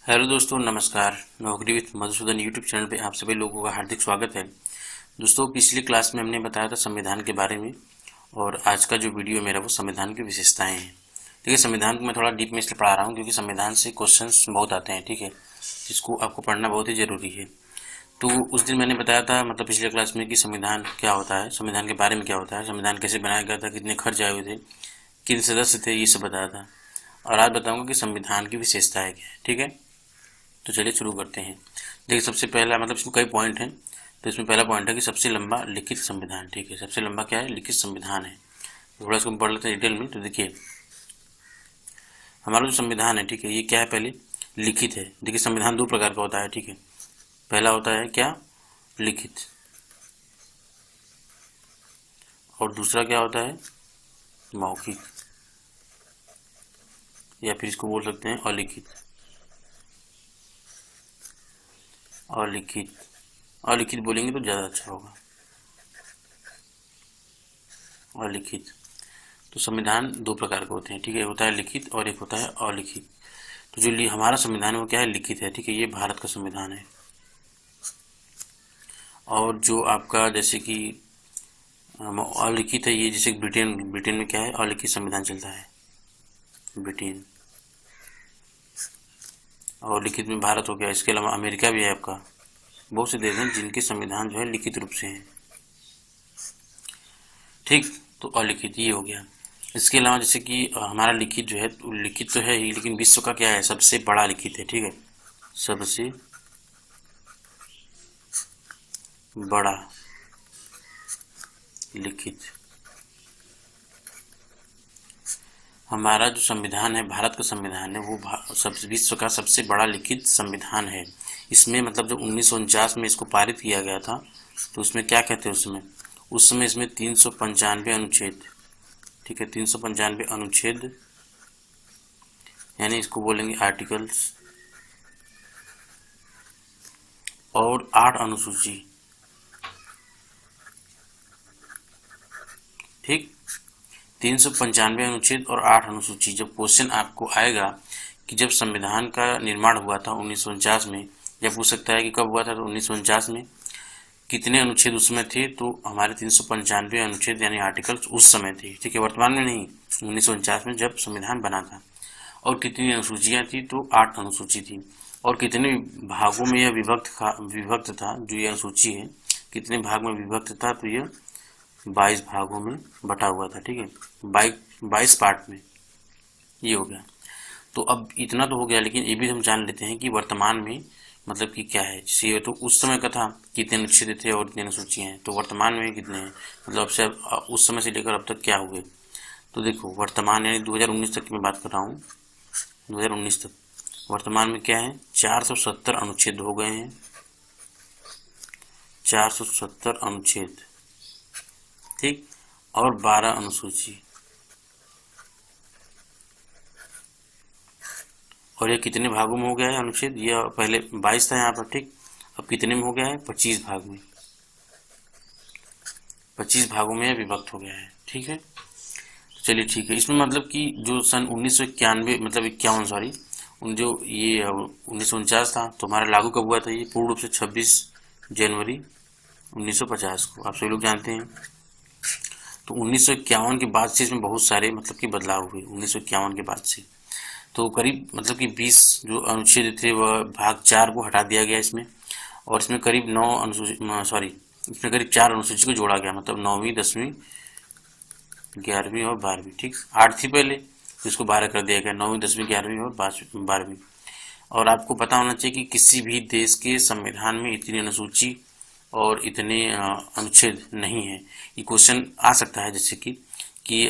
Hello दोस्तों, नमस्कार। नौकरी विद मधुसूदन यूट्यूब चैनल पे आप सभी लोगों का हार्दिक स्वागत है। दोस्तों, पिछली क्लास में हमने बताया था संविधान के बारे में, और आज का जो वीडियो है मेरा वो संविधान की विशेषताएं हैं। ठीक है, संविधान को मैं थोड़ा डीप में इसलिए पढ़ा रहा हूँ क्योंकि संविधान से क्वेश्चंस बहुत आते हैं। ठीक है, जिसको आपको पढ़ना बहुत ही जरूरी है। तो उस दिन मैंने बताया था, मतलब पिछले क्लास में, कि संविधान क्या होता है, संविधान के बारे में क्या होता है, संविधान कैसे बनाया गया था, कितने खर्च आए हुए थे, किन सदस्य थे, ये सब बताया था। और आज बताऊंगा कि संविधान की विशेषताएं क्या है। ठीक है, तो चलिए शुरू करते हैं। देखिए, सबसे पहला, मतलब इसमें कई पॉइंट हैं, तो इसमें पहला पॉइंट है कि सबसे लंबा लिखित संविधान। ठीक है, सबसे लंबा क्या है? लिखित संविधान है। थोड़ा इसको पढ़ लेते हैं डिटेल में। तो देखिए, हमारा जो संविधान है, ठीक है, ये क्या है? पहले लिखित है। देखिए, संविधान दो प्रकार का होता है। ठीक है, पहला होता है क्या? लिखित। और दूसरा क्या होता है? मौखिक, या फिर इसको बोल सकते हैं अलिखित। अलिखित, अलिखित बोलेंगे तो ज़्यादा अच्छा होगा। अलिखित। तो संविधान दो प्रकार के होते हैं। ठीक है, होता है लिखित और एक होता है अलिखित। तो जो हमारा संविधान है वो क्या है? लिखित है। ठीक है, ये भारत का संविधान है। और जो आपका जैसे कि अलिखित है, ये जैसे ब्रिटेन, ब्रिटेन में क्या है? अलिखित संविधान चलता है, ब्रिटेन। और लिखित में भारत हो गया। इसके अलावा अमेरिका भी है आपका। बहुत से देश हैं जिनके संविधान जो है लिखित रूप से हैं। ठीक, तो अलिखित ये हो गया। इसके अलावा जैसे कि हमारा लिखित जो है, लिखित तो है ही, लेकिन विश्व का क्या है? सबसे बड़ा लिखित है। ठीक है, सबसे बड़ा लिखित हमारा जो संविधान है, भारत का संविधान है, वो सब विश्व का सबसे बड़ा लिखित संविधान है। इसमें मतलब जब 1949 में इसको पारित किया गया था, तो उसमें क्या कहते हैं? उस समय इसमें 395 अनुच्छेद। ठीक है, 395 अनुच्छेद, यानी इसको बोलेंगे आर्टिकल्स, और 8 अनुसूची। ठीक, 395 अनुच्छेद और 8 अनुसूची। जब क्वेश्चन आपको आएगा कि जब संविधान का निर्माण हुआ था 1949 में, या पूछ सकता है कि कब हुआ था, तो 1949 में कितने अनुच्छेद उसमें थे? तो हमारे 395 अनुच्छेद यानी आर्टिकल्स उस समय थे। ठीक है, वर्तमान में नहीं, 1949 में जब संविधान बना था। और कितनी अनुसूचियां थी? तो 8 अनुसूची थी। और कितने भागों में यह विभक्त था? जो ये अनुसूची है, कितने भाग में विभक्त था? तो यह 22 भागों में बटा हुआ था। ठीक है, 22 पार्ट में ये हो गया। तो अब इतना तो हो गया, लेकिन ये भी हम जान लेते हैं कि वर्तमान में मतलब कि क्या है। जैसे ये तो उस समय का था, कितने अनुच्छेद थे और कितनी अनुसूचियां हैं, तो वर्तमान में कितने हैं, मतलब अब से उस समय से लेकर अब तक क्या हुए। तो देखो, वर्तमान यानी 2019 तक की मैं बात कर रहा हूँ, 2019 तक। वर्तमान में क्या है? 470 अनुच्छेद हो गए हैं, 470 अनुच्छेद। ठीक, और 12 अनुसूची। और ये कितने भागों में हो गया है अनुच्छेद? ये पहले 22 था यहाँ पर। ठीक, अब कितने में हो गया है? 25 भाग में। 25 भागों में विभक्त हो गया है। ठीक है, चलिए ठीक है। इसमें मतलब कि जो सन 1991, मतलब 51, सॉरी, उन जो ये 1949 था, तो हमारा लागू कब हुआ था? ये पूर्ण रूप से 26 जनवरी 1950 को, आप सभी लोग जानते हैं। तो 1951 के बाद से इसमें बहुत सारे मतलब कि बदलाव हुए। 1951 के बाद से तो करीब मतलब कि 20 जो अनुच्छेद थे वह भाग 4 को हटा दिया गया इसमें। और इसमें करीब 9 अनुसूची, सॉरी, इसमें करीब 4 अनुसूची को जोड़ा गया, मतलब 9वीं, 10वीं, 11वीं और 12वीं। ठीक, 8 थी पहले, तो इसको 12 कर दिया गया। 9वीं, 10वीं, 11वीं और 12वीं। और आपको पता होना चाहिए कि किसी भी देश के संविधान में इतनी अनुसूची और इतने अनुच्छेद नहीं है। ये क्वेश्चन आ सकता है, जैसे कि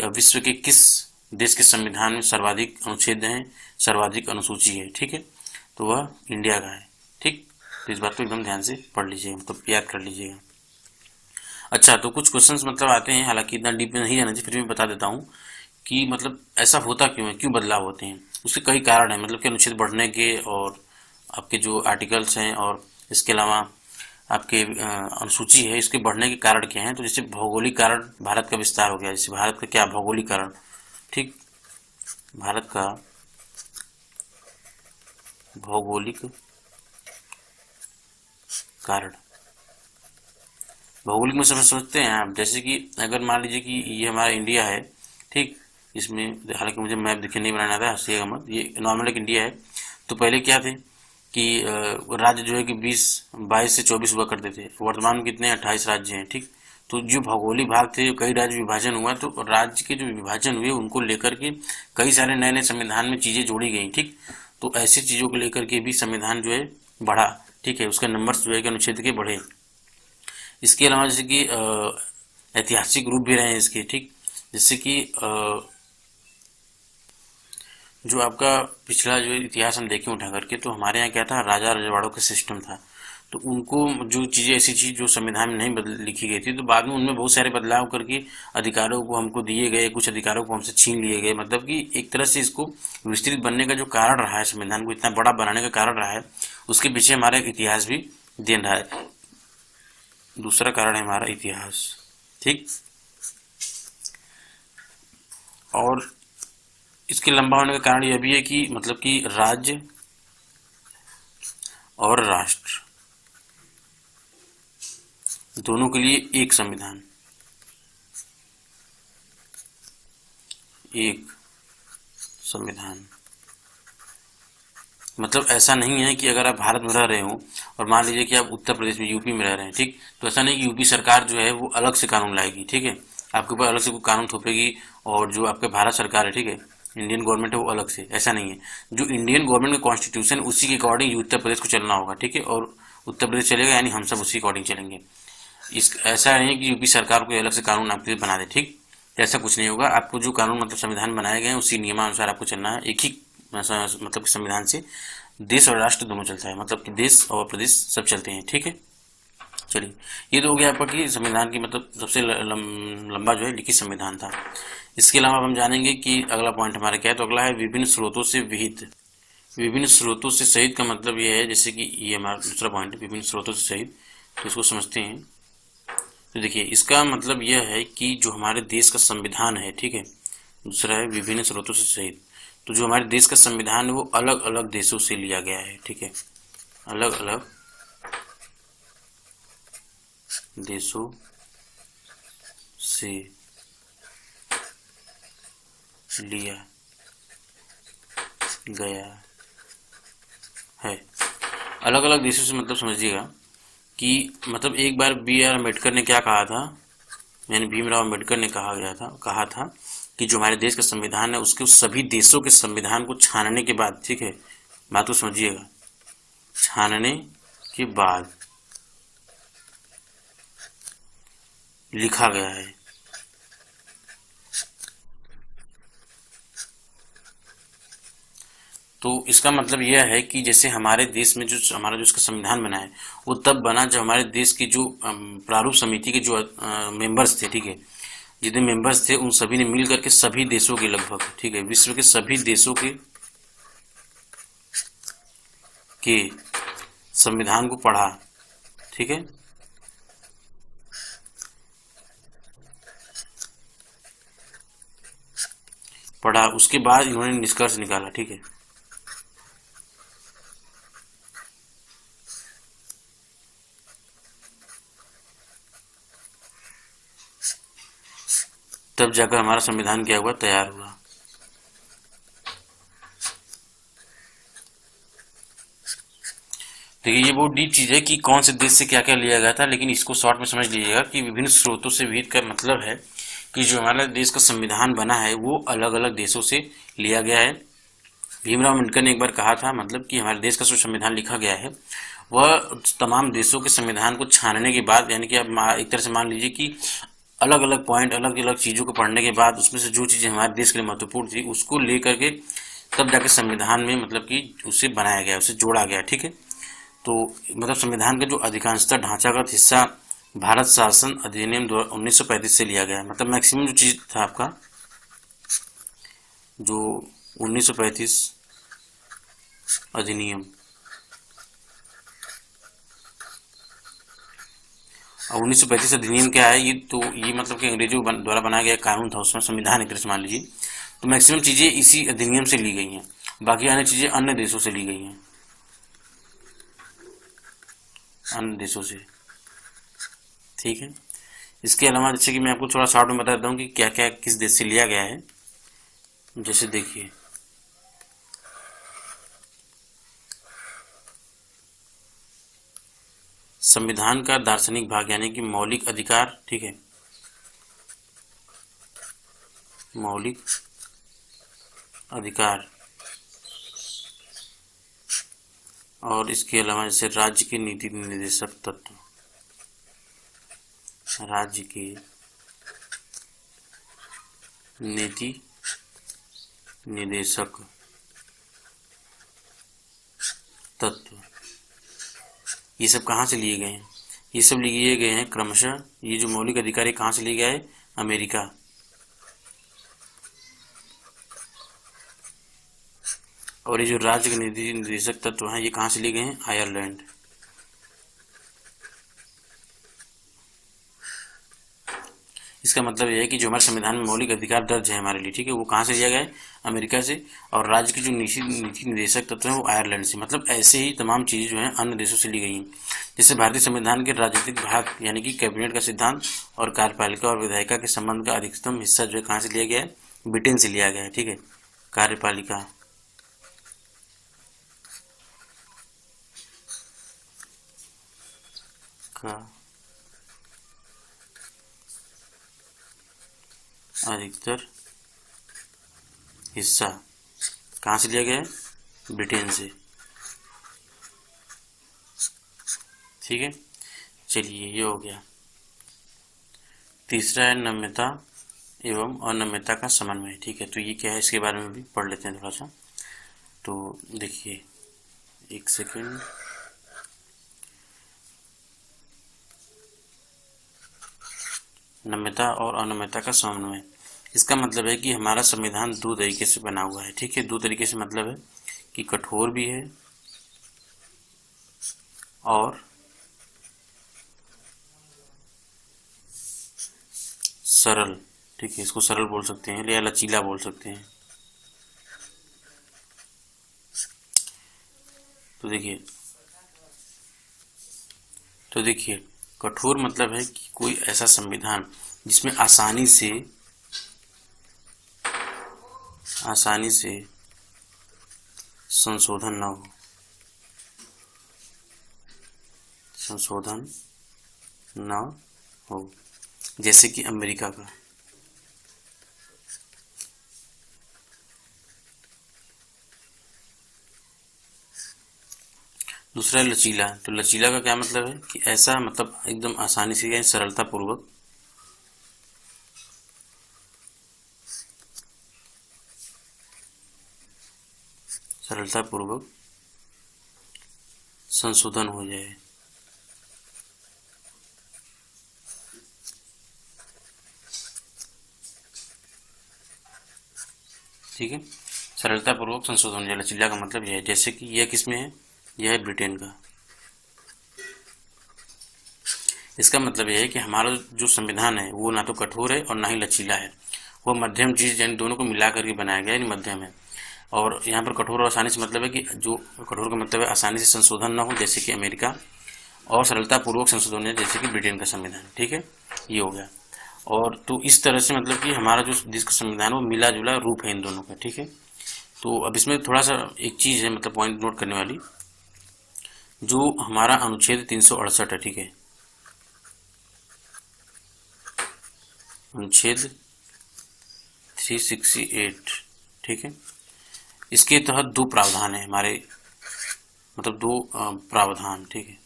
विश्व के किस देश के संविधान में सर्वाधिक अनुच्छेद हैं, सर्वाधिक अनुसूची है। ठीक है, तो वह इंडिया का है। ठीक, तो इस बात को एकदम ध्यान से पढ़ लीजिएगा, मतलब याद कर लीजिएगा। अच्छा, तो कुछ क्वेश्चंस मतलब आते हैं, हालांकि इतना डीप में नहीं जाना चाहिए, फिर मैं बता देता हूँ कि मतलब ऐसा होता क्यों है, क्यों बदलाव होते हैं। उसके कई कारण हैं, मतलब कि अनुच्छेद बढ़ने के, और आपके जो आर्टिकल्स हैं, और इसके अलावा आपके अनुसूची है, इसके बढ़ने के कारण क्या हैं। तो जैसे भौगोलिक कारण, भारत का विस्तार हो गया। जैसे भारत का क्या भौगोलिक कारण? ठीक, भारत का भौगोलिक कारण। भौगोलिक में समझ सोचते हैं आप, जैसे कि अगर मान लीजिए कि ये हमारा इंडिया है, ठीक, इसमें हालांकि मुझे मैप दिखे नहीं बनाना था, हंसिएगा मत, ये नॉर्मल एक इंडिया है। तो पहले क्या थे कि राज्य जो है कि 22 से 24 हुआ करते थे, वर्तमान में कितने 28 राज्य हैं, ठीक। तो जो भौगोलिक भाग थे, कई राज्य विभाजन हुआ, तो राज्य के जो विभाजन हुए उनको लेकर के कई सारे नए नए संविधान में चीजें जोड़ी गई, ठीक। तो ऐसी चीजों को लेकर के भी संविधान जो है बढ़ा, ठीक है, उसका नंबर्स जो है कि अनुच्छेद के बढ़े। इसके अलावा जैसे कि ऐतिहासिक रूप भी रहे हैं इसके, ठीक, जैसे कि जो आपका पिछला जो इतिहास हम देखें उठा करके, तो हमारे यहाँ क्या था, राजा रजवाड़ों का सिस्टम था। तो उनको जो चीज़ें, ऐसी चीज़ जो संविधान में नहीं लिखी गई थी, तो बाद में उनमें बहुत सारे बदलाव करके अधिकारों को हमको दिए गए, कुछ अधिकारों को हमसे छीन लिए गए। मतलब कि एक तरह से इसको विस्तृत बनने का जो कारण रहा है, संविधान को इतना बड़ा बनाने का कारण रहा है, उसके पीछे हमारा इतिहास भी देन रहा है। दूसरा कारण है हमारा इतिहास, ठीक। और इसके लंबा होने का कारण यह भी है कि मतलब कि राज्य और राष्ट्र दोनों के लिए एक संविधान, एक संविधान। मतलब ऐसा नहीं है कि अगर आप भारत में रह रहे हो और मान लीजिए कि आप उत्तर प्रदेश में, यूपी में रह रहे हैं, ठीक, तो ऐसा नहीं कि यूपी सरकार जो है वो अलग से कानून लाएगी, ठीक है, आपके ऊपर अलग से कोई कानून थोपेगी, और जो आपके भारत सरकार है, ठीक है, इंडियन गवर्नमेंट है, वो अलग से, ऐसा नहीं है। जो इंडियन गवर्नमेंट का कॉन्स्टिट्यूशन, उसी के अकॉर्डिंग उत्तर प्रदेश को चलना होगा, ठीक है, और उत्तर प्रदेश चलेगा यानी हम सब उसी अकॉर्डिंग चलेंगे। इस ऐसा नहीं है कि यूपी सरकार को अलग से कानून आपके लिए बना दे, ठीक, ऐसा कुछ नहीं होगा। आपको जो कानून मतलब संविधान बनाए गए हैं उसी नियमानुसार आपको चलना है। एक ही मतलब संविधान से देश और राष्ट्र दोनों चलता है, मतलब कि देश और प्रदेश सब चलते हैं, ठीक है। चलिए, ये तो हो गया आपका कि संविधान की मतलब सबसे लंबा जो है लिखित संविधान था। इसके अलावा हम जानेंगे कि अगला पॉइंट हमारा क्या है। तो अगला है विभिन्न स्रोतों से विहित। विभिन्न स्रोतों से सहित का मतलब ये है, जैसे कि ये हमारा दूसरा पॉइंट है, विभिन्न स्रोतों से सहित। तो इसको समझते हैं। तो देखिए, इसका मतलब यह है कि जो हमारे देश का संविधान है, ठीक है, दूसरा है विभिन्न स्रोतों से सहित। तो जो हमारे देश का संविधान है वो अलग अलग देशों से लिया गया है, ठीक है, अलग अलग देशों से लिया गया है। अलग अलग देशों से मतलब समझिएगा कि मतलब एक बार बी आर अम्बेडकर ने क्या कहा था, यानी भीमराव अम्बेडकर ने कहा था कि जो हमारे देश का संविधान है उसके सभी देशों के संविधान को छानने के बाद, ठीक है, बात को समझिएगा, छानने के बाद लिखा गया है। तो इसका मतलब यह है कि जैसे हमारे देश में जो हमारा जो इसका संविधान बना है वो तब बना जब हमारे देश की जो प्रारूप समिति के जो मेंबर्स थे, ठीक है, जितने मेंबर्स थे उन सभी ने मिल करके सभी देशों के लगभग, ठीक है, विश्व के सभी देशों के संविधान को पढ़ा, ठीक है, पढ़ा, उसके बाद इन्होंने निष्कर्ष निकाला, ठीक है। तब जाकर हमारा संविधान क्या हुआ, तैयार हुआ। देखिए, ये बहुत डीप चीज है कि कौन से देश से क्या क्या लिया गया था, लेकिन इसको शॉर्ट में समझ लीजिएगा कि विभिन्न स्रोतों से विहित का मतलब है कि जो हमारा देश का संविधान बना है वो अलग अलग देशों से लिया गया है। भीमराव अम्बेडकर ने एक बार कहा था मतलब कि हमारे देश का जो संविधान लिखा गया है वह तमाम देशों के संविधान को छानने के बाद, यानी कि आप एक तरह से मान लीजिए कि अलग अलग पॉइंट, अलग अलग चीज़ों को पढ़ने के बाद उसमें से जो चीज़ें हमारे देश के लिए महत्वपूर्ण थी उसको लेकर के तब जाके संविधान में मतलब कि उसे बनाया गया, उसे जोड़ा गया, ठीक है। तो मतलब संविधान का जो अधिकांशतः ढांचागत हिस्सा भारत शासन अधिनियम 1935 से लिया गया है। मतलब मैक्सिमम जो चीज़ था आपका, जो 1935 अधिनियम, और 1935 अधिनियम क्या है, ये तो ये मतलब कि अंग्रेजों द्वारा बनाया गया कानून था, उसमें संविधान एक तरह से मान लीजिए। तो मैक्सिमम चीज़ें इसी अधिनियम से ली गई हैं, बाकी अन्य चीज़ें अन्य देशों से ली गई हैं। अन्य देशों से, ठीक है। इसके अलावा जैसे कि मैं आपको थोड़ा शॉर्ट में बता देता हूँ कि क्या क्या किस देश से लिया गया है। जैसे देखिए, संविधान का दार्शनिक भाग यानी कि मौलिक अधिकार, ठीक है, मौलिक अधिकार, और इसके अलावा जैसे राज्य के नीति निर्देशक तत्व, राज्य के नीति निर्देशक तत्व, ये सब कहाँ से लिए गए हैं? ये सब लिए गए हैं क्रमशः, ये जो मौलिक अधिकार है कहाँ से लिए गए हैं? अमेरिका। और ये जो राज्य के नीति निर्देशक तत्व हैं ये कहाँ से लिए गए हैं? आयरलैंड। इसका मतलब यह है कि जो हमारे संविधान में मौलिक अधिकार दर्ज है हमारे लिए, ठीक है, वो कहाँ से लिया गया है? अमेरिका से। और राज्य की जो नीति निर्देशक तत्व हैं वो आयरलैंड से। मतलब ऐसे ही तमाम चीज़ें जो हैं अन्य देशों से ली गई हैं। जैसे भारतीय संविधान के राजनीतिक भाग यानी कि कैबिनेट का सिद्धांत और कार्यपालिका और विधायिका के संबंध का अधिकतम हिस्सा जो है कहाँ से लिया गया है? ब्रिटेन से लिया गया है, ठीक है। कार्यपालिका का अधिकतर हिस्सा कहाँ से लिया गया है? ब्रिटेन से, ठीक है। चलिए, ये हो गया। तीसरा है नम्यता एवं अनम्यता का समन्वय, ठीक है। तो ये क्या है, इसके बारे में भी पढ़ लेते हैं थोड़ा सा। तो देखिए, एक सेकेंड, नम्यता और अनम्यता का समन्वय। इसका मतलब है कि हमारा संविधान दो तरीके से बना हुआ है, ठीक है। दो तरीके से मतलब है कि कठोर भी है और सरल, ठीक है। इसको सरल बोल सकते हैं या लचीला बोल सकते हैं। तो देखिए, कठोर मतलब है कि कोई ऐसा संविधान जिसमें आसानी से संशोधन न हो, संशोधन न हो, जैसे कि अमेरिका का। दूसरा है लचीला। तो लचीला का क्या मतलब है कि ऐसा मतलब एकदम आसानी से या सरलता पूर्वक संशोधन हो जाए, ठीक है। सरलता पूर्वक संशोधन हो जाए, लचीला का मतलब यह है। जैसे कि यह किसमें है? यह है ब्रिटेन का। इसका मतलब यह है कि हमारा जो संविधान है वो ना तो कठोर है और ना ही लचीला है, वो मध्यम चीज यानी दोनों को मिला करके बनाया गया, यानी मध्यम है। और यहाँ पर कठोर और आसानी से मतलब है कि जो कठोर का मतलब है आसानी से संशोधन न हो, जैसे कि अमेरिका, और सरलता पूर्वक संशोधन है, जैसे कि ब्रिटेन का संविधान, ठीक है। ये हो गया। और तो इस तरह से मतलब कि हमारा जो देश का संविधान है वो मिला जुला रूप है इन दोनों का, ठीक है। तो अब इसमें थोड़ा सा एक चीज़ है, मतलब पॉइंट नोट करने वाली, जो हमारा अनुच्छेद 368 है, ठीक है। अनुच्छेद 368, ठीक है। इसके तहत दो प्रावधान है हमारे, मतलब दो प्रावधान, ठीक है,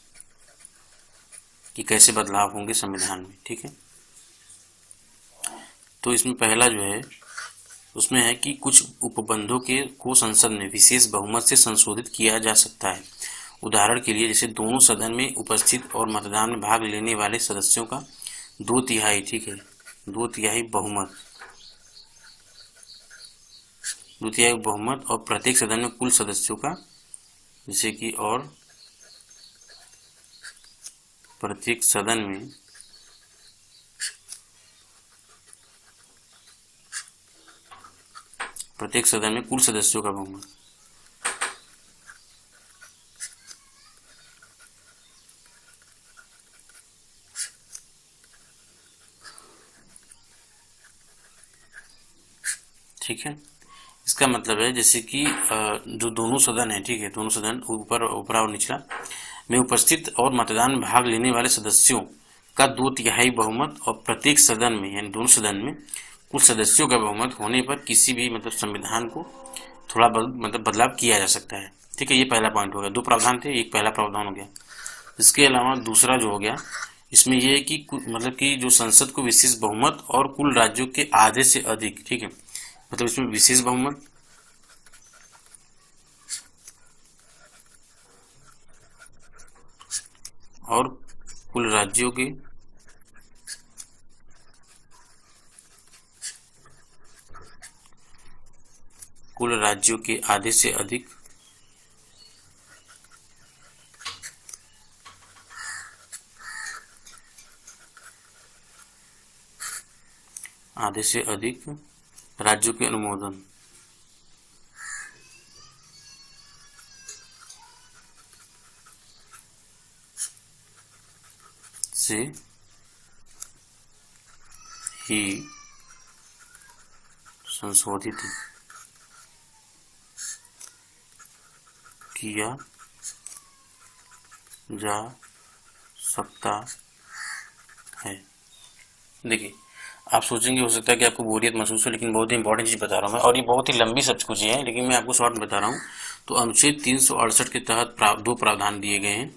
कि कैसे बदलाव होंगे संविधान में, ठीक है। तो इसमें पहला जो है उसमें है कि कुछ उपबंधों के को संसद में विशेष बहुमत से संशोधित किया जा सकता है। उदाहरण के लिए जैसे दोनों सदन में उपस्थित और मतदान में भाग लेने वाले सदस्यों का 2/3, ठीक है, 2/3 बहुमत, 2/3 बहुमत, और प्रत्येक सदन में कुल सदस्यों का, जैसे कि, और प्रत्येक सदन में कुल सदस्यों का बहुमत, ठीक है। इसका मतलब है जैसे कि जो दोनों सदन है, ठीक है, दोनों सदन ऊपरा और निचला में उपस्थित और मतदान में भाग लेने वाले सदस्यों का 2/3 बहुमत और प्रत्येक सदन में यानी दोनों सदन में कुल सदस्यों का बहुमत होने पर किसी भी मतलब संविधान को थोड़ा मतलब बदलाव किया जा सकता है। ठीक है, ये पहला पॉइंट हो गया। दो प्रावधान थे, एक पहला प्रावधान हो गया। इसके अलावा दूसरा जो हो गया इसमें यह है कि मतलब कि जो संसद को विशेष बहुमत और कुल राज्यों के आधे से अधिक, ठीक है, मतलब इसमें विशेष बहुमत और कुल राज्यों के आधे से अधिक राज्यों के अनुमोदन से ही संशोधित किया जा सकता है। देखिए, आप सोचेंगे हो सकता है कि आपको बोरियत महसूस हो, लेकिन बहुत ही इंपॉर्टेंट चीज़ बता रहा हूँ मैं, और ये बहुत ही लंबी शब्द कुछ है, लेकिन मैं आपको शॉर्ट में बता रहा हूँ। तो अनुच्छेद 368 के तहत दो प्रावधान दिए गए हैं।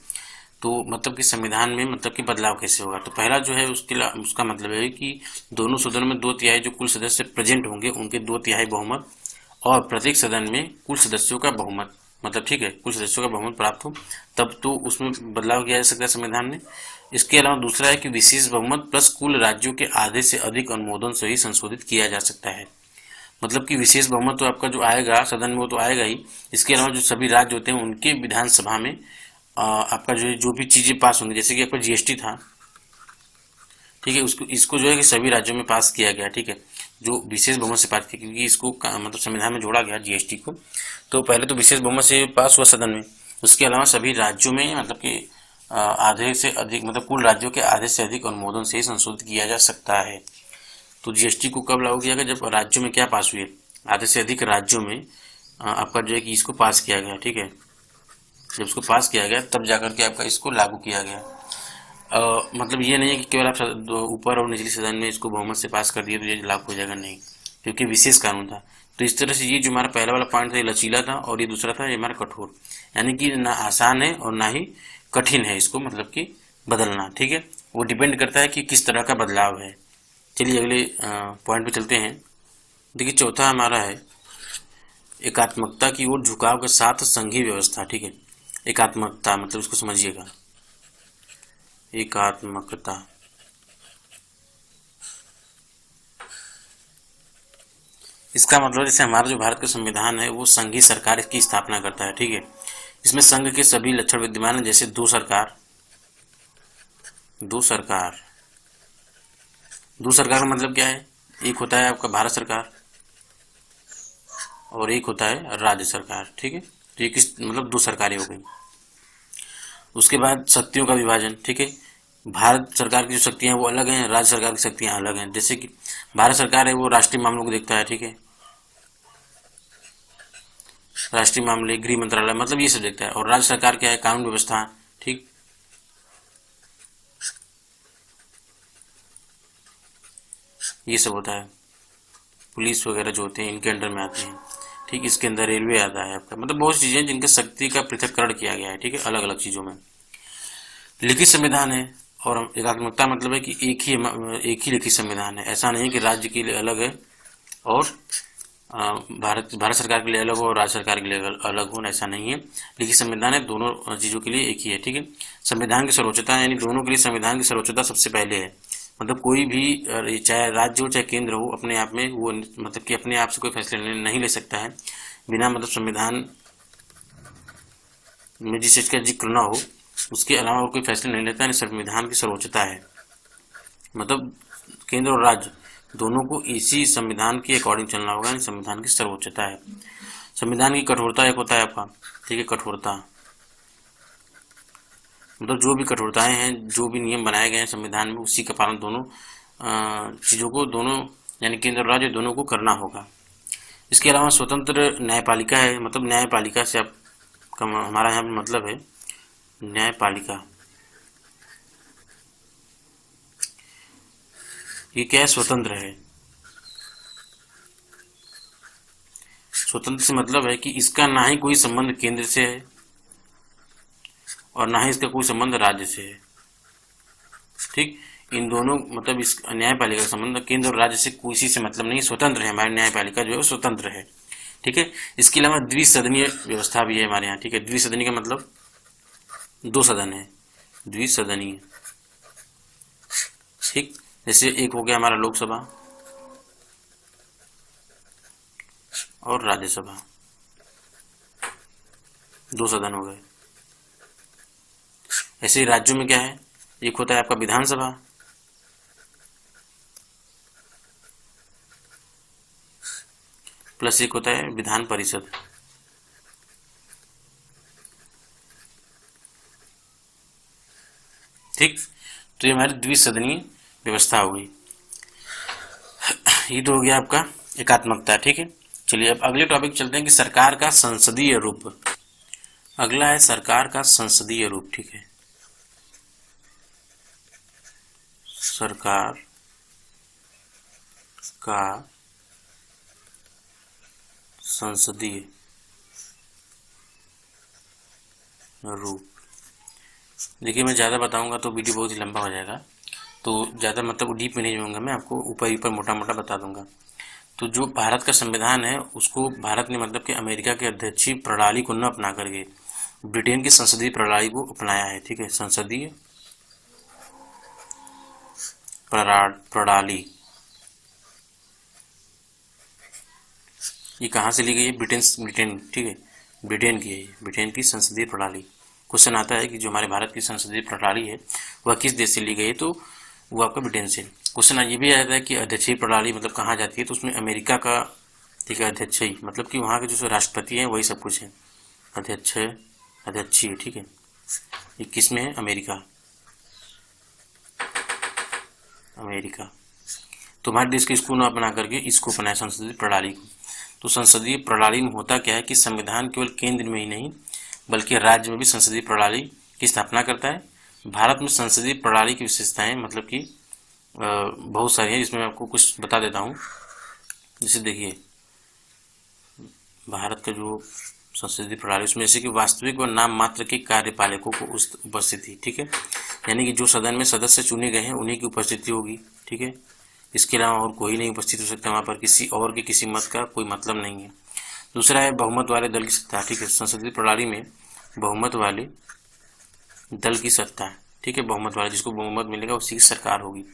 तो मतलब कि संविधान में मतलब कि बदलाव कैसे होगा। तो पहला जो है उसका मतलब है कि दोनों सदनों में 2/3 जो कुल सदस्य प्रेजेंट होंगे उनके 2/3 बहुमत और प्रत्येक सदन में कुल सदस्यों का बहुमत, मतलब ठीक है, कुल सदस्यों का बहुमत प्राप्त हो, तब तो उसमें बदलाव किया जा सकता है संविधान में। इसके अलावा दूसरा है कि विशेष बहुमत प्लस कुल राज्यों के आधे से अधिक अनुमोदन से ही संशोधित किया जा सकता है। मतलब कि विशेष बहुमत तो आपका जो आएगा सदन में वो तो आएगा ही, इसके अलावा जो सभी राज्य होते हैं उनके विधानसभा में आपका जो भी चीजें पास होंगी, जैसे कि आपका जीएसटी था, ठीक है, इसको जो है कि सभी राज्यों में पास किया गया, ठीक है, जो विशेष बहुमत से पास किया, क्योंकि इसको मतलब संविधान में जोड़ा गया जीएसटी को। तो पहले तो विशेष बहुमत से पास हुआ सदन में, उसके अलावा सभी राज्यों में मतलब कि आधे से अधिक मतलब कुल राज्यों के आधे से अधिक अनुमोदन से ही संशोधित किया जा सकता है। तो जीएसटी को कब लागू किया गया, जब राज्यों में क्या पास हुए, आधे से अधिक राज्यों में आपका जो है कि इसको पास किया गया, ठीक है, जब इसको पास किया गया तब जाकर के आपका इसको लागू किया गया। मतलब ये नहीं है कि केवल आप ऊपर और निचली सदन में इसको बहुमत से पास कर दिए तो ये लागू हो जाएगा, नहीं, क्योंकि विशेष कानून था। तो इस तरह से ये जो हमारा पहला वाला पॉइंट था ये लचीला था, और ये दूसरा था ये हमारा कठोर, यानी कि ना आसान है और ना ही कठिन है इसको मतलब कि बदलना, ठीक है, वो डिपेंड करता है कि किस तरह का बदलाव है। चलिए अगले पॉइंट पे चलते हैं। देखिए चौथा हमारा है एकात्मकता की ओर झुकाव के साथ संघीय व्यवस्था, ठीक है, एकात्मकता मतलब इसको समझिएगा, एकात्मकता इसका मतलब जैसे हमारा जो भारत का संविधान है वो संघीय सरकार की स्थापना करता है, ठीक है, इसमें संघ के सभी लक्षण विद्यमान हैं, जैसे दो सरकार का मतलब क्या है, एक होता है आपका भारत सरकार और एक होता है राज्य सरकार, ठीक है, तो ये किस मतलब दो सरकारें हो गई। उसके बाद शक्तियों का विभाजन, ठीक है, भारत सरकार की जो शक्तियां हैं वो अलग हैं, राज्य सरकार की शक्तियां अलग हैं। जैसे कि भारत सरकार है वो राष्ट्रीय मामलों को देखता है, ठीक है, राष्ट्रीय मामले, गृह मंत्रालय मतलब ये सब देखता है, और राज्य सरकार क्या है, कानून व्यवस्था, ठीक, ये सब होता है, पुलिस वगैरह जो होते हैं इनके अंडर में आते हैं, ठीक, इसके अंदर रेलवे आता है आपका, मतलब बहुत सी चीजें जिनके शक्ति का पृथककरण किया गया है, ठीक है, अलग अलग चीजों में। लिखित संविधान है, और एकात्मकता मतलब है कि एक ही लिखित संविधान है, ऐसा नहीं कि राज्य के लिए अलग है और भारत सरकार के लिए अलग हो और राज्य सरकार के लिए अलग हो, ऐसा नहीं है। लिखित संविधान है, दोनों चीजों के लिए एक ही है, ठीक है। संविधान की सर्वोच्चता यानी दोनों के लिए संविधान की सर्वोच्चता सबसे पहले है, मतलब कोई भी चाहे राज्य हो चाहे केंद्र हो अपने आप में वो मतलब कि अपने आप से कोई फैसले नहीं ले सकता है बिना मतलब संविधान में जिस चीज का जिक्र न हो उसके अलावा और कोई फैसले नहीं लेता है। संविधान की सर्वोच्चता है, मतलब केंद्र और राज्य दोनों को इसी संविधान के अकॉर्डिंग चलना होगा, संविधान की सर्वोच्चता है। संविधान की कठोरता एक होता है आपका, ठीक है, कठोरता मतलब जो भी कठोरताएं हैं, जो भी नियम बनाए गए हैं संविधान में उसी का पालन दोनों चीजों को, दोनों यानी केंद्र और राज्य दोनों को करना होगा। इसके अलावा स्वतंत्र न्यायपालिका है, मतलब न्यायपालिका से आप हमारा यहाँ पे मतलब है न्यायपालिका। ये क्या है? स्वतंत्र है। स्वतंत्र से मतलब है कि इसका ना ही कोई संबंध केंद्र से है और ना ही इसका कोई संबंध राज्य से है। ठीक, इन दोनों मतलब इस न्यायपालिका का संबंध केंद्र और राज्य से किसी से मतलब नहीं, स्वतंत्र है। हमारी न्यायपालिका जो है स्वतंत्र है। ठीक है। इसके अलावा द्विसदनीय व्यवस्था भी है हमारे यहाँ। ठीक है, द्विसदनीय का मतलब 2 सदन है, द्विसदनीय। ठीक, जैसे एक हो गया हमारा लोकसभा और राज्यसभा, 2 सदन हो गए। ऐसे ही राज्यों में क्या है, एक होता है आपका विधानसभा प्लस एक होता है विधान परिषद। ठीक, तो ये हमारी द्विसदनीय व्यवस्था हो गई। ये तो हो गया आपका एकात्मकता। ठीक है, चलिए अब अगले टॉपिक चलते हैं कि सरकार का संसदीय रूप। अगला है सरकार का संसदीय रूप। ठीक है, सरकार का संसदीय रूप। देखिए मैं ज़्यादा बताऊंगा तो वीडियो बहुत ही लंबा हो जाएगा, तो ज़्यादा मतलब डीप में नहीं जाऊंगा, मैं आपको ऊपर ऊपर मोटा मोटा बता दूंगा। तो जो भारत का संविधान है उसको भारत ने मतलब कि अमेरिका के अध्यक्षीय प्रणाली को न अपना करके ब्रिटेन की संसदीय प्रणाली को अपनाया है। ठीक है, संसदीय प्रणाली ये कहाँ से ली गई है? ब्रिटेन। ठीक है, ब्रिटेन की है, ब्रिटेन की संसदीय प्रणाली। क्वेश्चन आता है कि जो हमारे भारत की संसदीय प्रणाली है वह किस देश से ली गई है, तो वो आपका ब्रिटेन से। क्वेश्चन ये भी आता है कि अध्यक्षीय प्रणाली मतलब कहाँ जाती है, तो उसमें अमेरिका का, ठीक है, अध्यक्षीय मतलब कि वहाँ के जो राष्ट्रपति हैं वही सब कुछ है, अध्यक्षीय। ठीक है, ये किस में है? अमेरिका। तो हमारे देश के इसको न अपना करके इसको अपनाया संसदीय प्रणाली को। तो संसदीय प्रणाली में होता क्या है कि संविधान केवल केंद्र में ही नहीं बल्कि राज्य में भी संसदीय प्रणाली की स्थापना करता है। भारत में संसदीय प्रणाली की विशेषताएं मतलब कि बहुत सारी हैं, जिसमें मैं आपको कुछ बता देता हूँ। जैसे देखिए भारत का जो संसदीय प्रणाली उसमें जैसे कि वास्तविक व नाम मात्र के कार्यपालकों को उपस्थिति। ठीक है, यानी कि जो सदन में सदस्य चुने गए हैं उन्हीं की उपस्थिति होगी। ठीक है, इसके अलावा और कोई नहीं उपस्थित हो सकता वहाँ पर, किसी और के किसी मत का कोई मतलब नहीं है। दूसरा है बहुमत वाले दल की सत्ता। ठीक है, संसदीय प्रणाली में बहुमत वाले दल की सत्ता। ठीक है, बहुमत वाले, जिसको बहुमत मिलेगा उसी की सरकार होगी।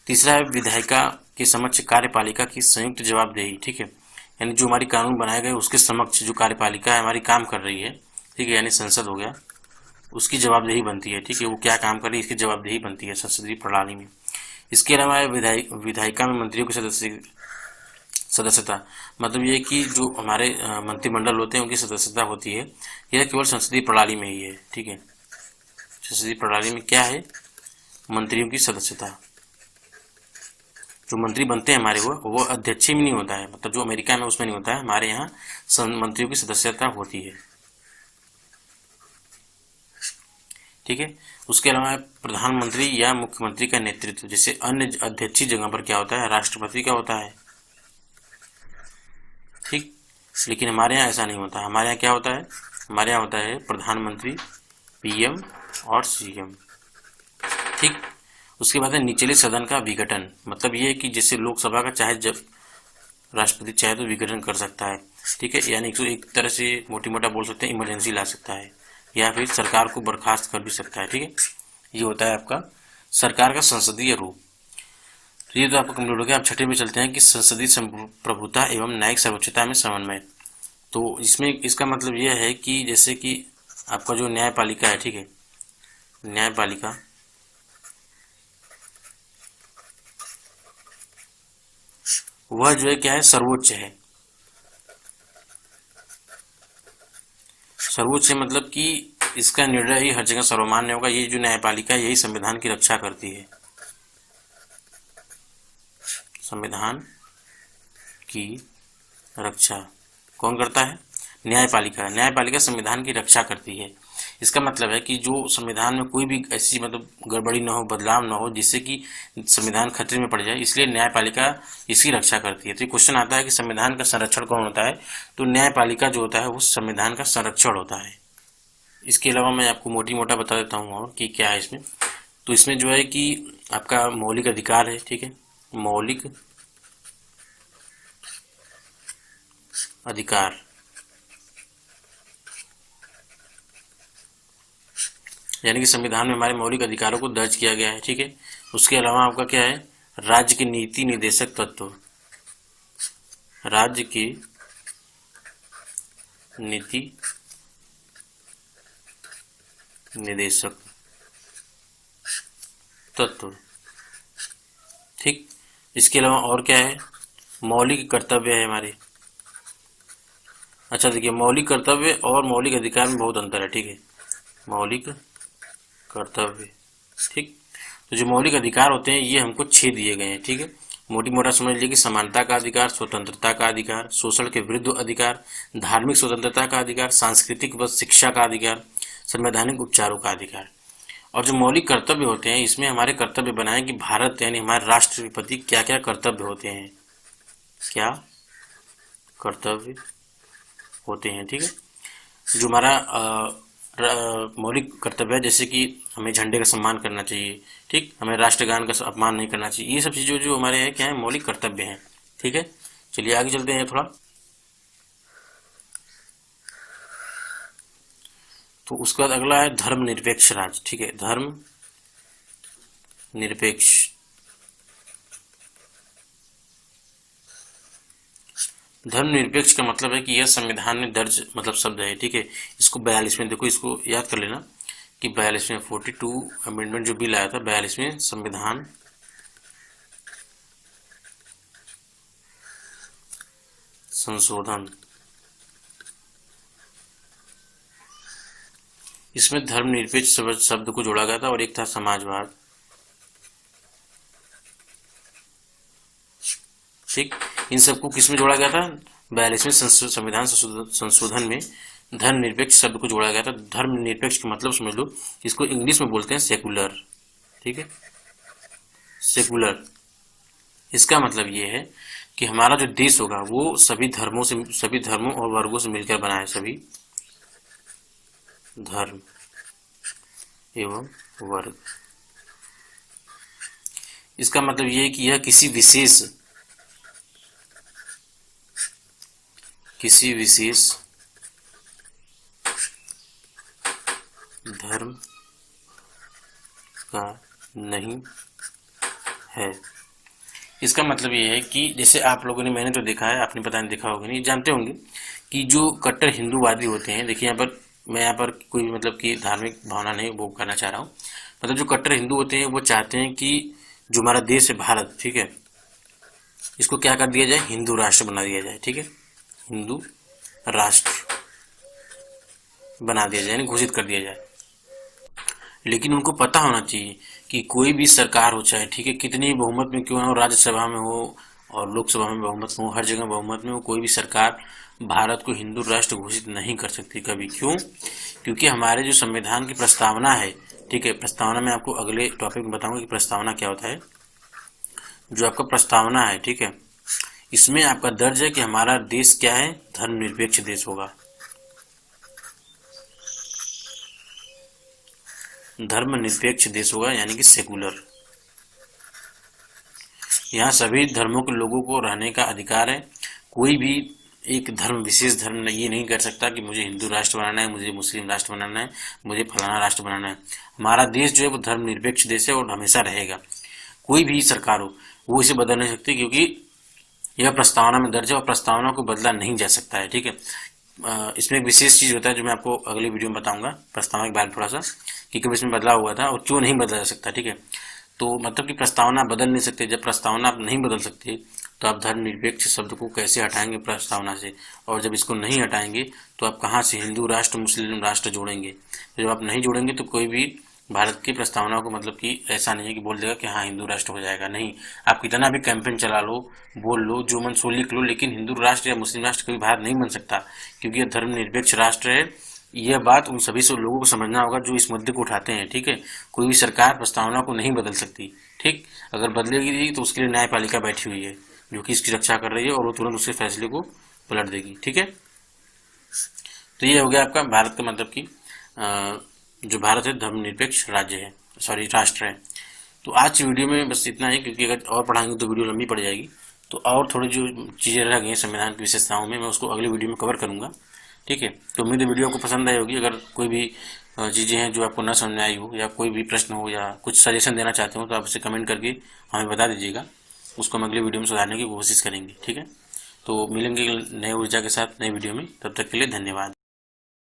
तीसरा है विधायिका के समक्ष कार्यपालिका की संयुक्त जवाबदेही। ठीक है, यानी जो हमारी कानून बनाए गए उसके समक्ष जो कार्यपालिका है हमारी काम कर रही है, ठीक है, यानी संसद हो गया, उसकी जवाबदेही बनती है। ठीक है, वो क्या काम कर रही है इसकी जवाबदेही बनती है संसदीय प्रणाली में। इसके अलावा विधायिका में मंत्रियों की सदस्यता मतलब ये कि जो हमारे मंत्रिमंडल होते हैं उनकी सदस्यता होती है, यह केवल संसदीय प्रणाली में ही है। ठीक है, संसदीय प्रणाली में क्या है? मंत्रियों की सदस्यता। जो मंत्री बनते हैं हमारे वो अध्यक्ष में नहीं होता है, मतलब जो अमेरिका में उसमें नहीं होता है, हमारे यहाँ मंत्रियों की सदस्यता होती है। ठीक है, उसके अलावा प्रधानमंत्री या मुख्यमंत्री का नेतृत्व, जैसे अन्य अध्यक्षीय जगह पर क्या होता है? राष्ट्रपति का होता है। ठीक, लेकिन हमारे यहाँ ऐसा नहीं होता। हमारे यहाँ क्या होता है? हमारे यहाँ होता है प्रधानमंत्री, पीएम और सीएम। ठीक, उसके बाद है निचले सदन का विघटन, मतलब ये है कि जैसे लोकसभा का चाहे जब राष्ट्रपति चाहे तो विघटन कर सकता है। ठीक है, यानी एक तरह से मोटी मोटा बोल सकते हैं इमरजेंसी ला सकता है या फिर सरकार को बर्खास्त कर भी सकता है। ठीक है, ये होता है आपका सरकार का संसदीय रूप। तो ये तो आपका कंप्लीट हो गया। अब छठे में चलते हैं कि संसदीय प्रभुता एवं न्यायिक सर्वोच्चता में समन्वय। तो इसमें इसका मतलब यह है कि जैसे कि आपका जो न्यायपालिका है, ठीक है, न्यायपालिका वह जो है क्या है? सर्वोच्च है। सर्वोच्च मतलब कि इसका निर्णय ही हर जगह सर्वमान्य होगा। ये जो न्यायपालिका है यही संविधान की रक्षा करती है, संविधान की रक्षा कौन करता है? न्यायपालिका। न्यायपालिका संविधान की रक्षा करती है। इसका मतलब है कि जो संविधान में कोई भी ऐसी मतलब गड़बड़ी ना हो, बदलाव ना हो, जिससे कि संविधान खतरे में पड़ जाए, इसलिए न्यायपालिका इसकी रक्षा करती है। तो क्वेश्चन आता है कि संविधान का संरक्षण कौन होता है? तो न्यायपालिका जो होता है वो संविधान का संरक्षण होता है। इसके अलावा मैं आपको मोटी मोटा बता देता हूँ और कि क्या है इसमें। तो इसमें जो है कि आपका मौलिक अधिकार है, ठीक है, मौलिक अधिकार, यानी कि संविधान में हमारे मौलिक अधिकारों को दर्ज किया गया है, ठीक है। उसके अलावा आपका क्या है? राज्य के नीति निर्देशक तत्व, राज्य के नीति निर्देशक तत्व, ठीक। इसके अलावा और क्या है? मौलिक कर्तव्य है हमारे। अच्छा देखिए, मौलिक कर्तव्य और मौलिक अधिकार में बहुत अंतर है, ठीक है। मौलिक कर्तव्य, ठीक। तो जो मौलिक अधिकार होते हैं ये हमको 6 दिए गए हैं, ठीक है। मोटी मोटा समझ लीजिए कि समानता का अधिकार, स्वतंत्रता का अधिकार, शोषण के विरुद्ध अधिकार, धार्मिक स्वतंत्रता का अधिकार, सांस्कृतिक व शिक्षा का अधिकार, संवैधानिक उपचारों का अधिकार। और जो मौलिक कर्तव्य होते हैं इसमें हमारे कर्तव्य बनाए कि भारत यानी हमारे राष्ट्र के प्रति क्या क्या कर्तव्य होते हैं, क्या कर्तव्य होते हैं, ठीक है। जो हमारा मौलिक कर्तव्य है, जैसे कि हमें झंडे का सम्मान करना चाहिए, ठीक, हमें राष्ट्रगान का अपमान नहीं करना चाहिए, ये सब चीज़ें जो हमारे हैं क्या है? मौलिक कर्तव्य हैं, ठीक है। चलिए आगे चलते हैं थोड़ा। तो उसके बाद अगला है धर्मनिरपेक्ष राज्य, ठीक है, धर्म निरपेक्ष। धर्मनिरपेक्ष का मतलब है कि यह संविधान में दर्ज मतलब शब्द है, ठीक है। इसको 42 में देखो, इसको याद कर लेना कि 42 में 42 अमेंडमेंट जो बिल आया था, 42 में संविधान संशोधन, इसमें धर्मनिरपेक्ष शब्द को जोड़ा गया था और एक था समाजवाद, ठीक। इन सबको किसमें जोड़ा गया था? 42वें संविधान संशोधन में धर्मनिरपेक्ष शब्द को जोड़ा गया था। धर्मनिरपेक्ष का मतलब समझ लो, इसको इंग्लिश में बोलते हैं सेकुलर, ठीक है, सेकुलर। इसका मतलब ये है कि हमारा जो देश होगा वो सभी धर्मों और वर्गों से मिलकर बना है, सभी धर्म एवं वर्ग। इसका मतलब ये है कि यह किसी विशेष धर्म का नहीं है। इसका मतलब ये है कि जैसे आप लोगों ने, मैंने तो देखा है, आपने पता नहीं देखा होगा नहीं, जानते होंगे कि जो कट्टर हिंदूवादी होते हैं, देखिए यहाँ पर कोई भी मतलब कि धार्मिक भावना नहीं वो करना चाह रहा हूँ, मतलब जो कट्टर हिंदू होते हैं वो चाहते हैं कि जो हमारा देश है भारत, ठीक है, इसको क्या कर दिया जाए? हिंदू राष्ट्र बना दिया जाए, ठीक है, हिंदू राष्ट्र बना दिया जाए, यानी घोषित कर दिया जाए। लेकिन उनको पता होना चाहिए कि कोई भी सरकार हो, चाहे ठीक है कितनी बहुमत में क्यों ना हो, राज्यसभा में हो और लोकसभा में बहुमत में हो, हर जगह बहुमत में हो, कोई भी सरकार भारत को हिंदू राष्ट्र घोषित नहीं कर सकती कभी। क्यों? क्योंकि हमारे जो संविधान की प्रस्तावना है, ठीक है, प्रस्तावना में आपको अगले टॉपिक में बताऊंगा कि प्रस्तावना क्या होता है। जो आपका प्रस्तावना है, ठीक है, इसमें आपका दर्ज है कि हमारा देश क्या है? धर्मनिरपेक्ष देश होगा, धर्मनिरपेक्ष देश होगा, यानी कि सेकुलर। यहाँ सभी धर्मों के लोगों को रहने का अधिकार है। कोई भी एक धर्म, विशेष धर्म ये नहीं कर सकता कि मुझे हिंदू राष्ट्र बनाना है, मुझे मुस्लिम राष्ट्र बनाना है, मुझे फलाना राष्ट्र बनाना है। हमारा देश जो है वो धर्मनिरपेक्ष देश है और हमेशा रहेगा। कोई भी सरकार हो वो इसे बदल नहीं सकती, क्योंकि यह प्रस्तावना में दर्ज है और प्रस्तावना को बदला नहीं जा सकता है, ठीक है। इसमें एक विशेष चीज होता है जो मैं आपको अगली वीडियो में बताऊंगा प्रस्तावना के बारे में थोड़ा सा, कि कब इसमें बदलाव हुआ था और क्यों नहीं बदला जा सकता, ठीक है। तो मतलब कि प्रस्तावना बदल नहीं सकते। जब प्रस्तावना आप नहीं बदल सकते तो आप धर्मनिरपेक्ष शब्द को कैसे हटाएंगे प्रस्तावना से? और जब इसको नहीं हटाएंगे तो आप कहाँ से हिंदू राष्ट्र मुस्लिम राष्ट्र जोड़ेंगे? तो जब आप नहीं जोड़ेंगे तो कोई भी भारत की प्रस्तावना को मतलब कि ऐसा नहीं है कि बोल देगा कि हाँ हिंदू राष्ट्र हो जाएगा, नहीं। आप कितना भी कैंपेन चला लो, बोल लो, जो मन सो लिख लो, लेकिन हिंदू राष्ट्र या मुस्लिम राष्ट्र कभी भारत नहीं बन सकता, क्योंकि यह धर्मनिरपेक्ष राष्ट्र है। यह बात उन सभी से लोगों को समझना होगा जो इस मुद्दे को उठाते हैं, ठीक है। कोई भी सरकार प्रस्तावना को नहीं बदल सकती, ठीक। अगर बदलेगी तो उसके लिए न्यायपालिका बैठी हुई है जो कि इसकी रक्षा कर रही है, और वो तुरंत उसके फैसले को पलट देगी, ठीक है। तो ये हो गया आपका भारत का मतलब कि जो भारत है धर्मनिरपेक्ष राज्य है, सॉरी राष्ट्र है। तो आज की वीडियो में बस इतना ही, क्योंकि अगर और पढ़ाएंगे तो वीडियो लंबी पड़ जाएगी। तो और थोड़ी जो चीज़ें रह गई हैं संविधान की विशेषताओं में, मैं उसको अगले वीडियो में कवर करूँगा, ठीक है। तो उम्मीद है वीडियो आपको पसंद आई होगी। अगर कोई भी चीज़ें हैं जो आपको न समझ में आई हो, या कोई भी प्रश्न हो, या कुछ सजेशन देना चाहते हो, तो आप उसे कमेंट करके हमें बता दीजिएगा। उसको हम अगले वीडियो में सुधारने की कोशिश करेंगे, ठीक है। तो मिलेंगे नए ऊर्जा के साथ नए वीडियो में, तब तक के लिए धन्यवाद।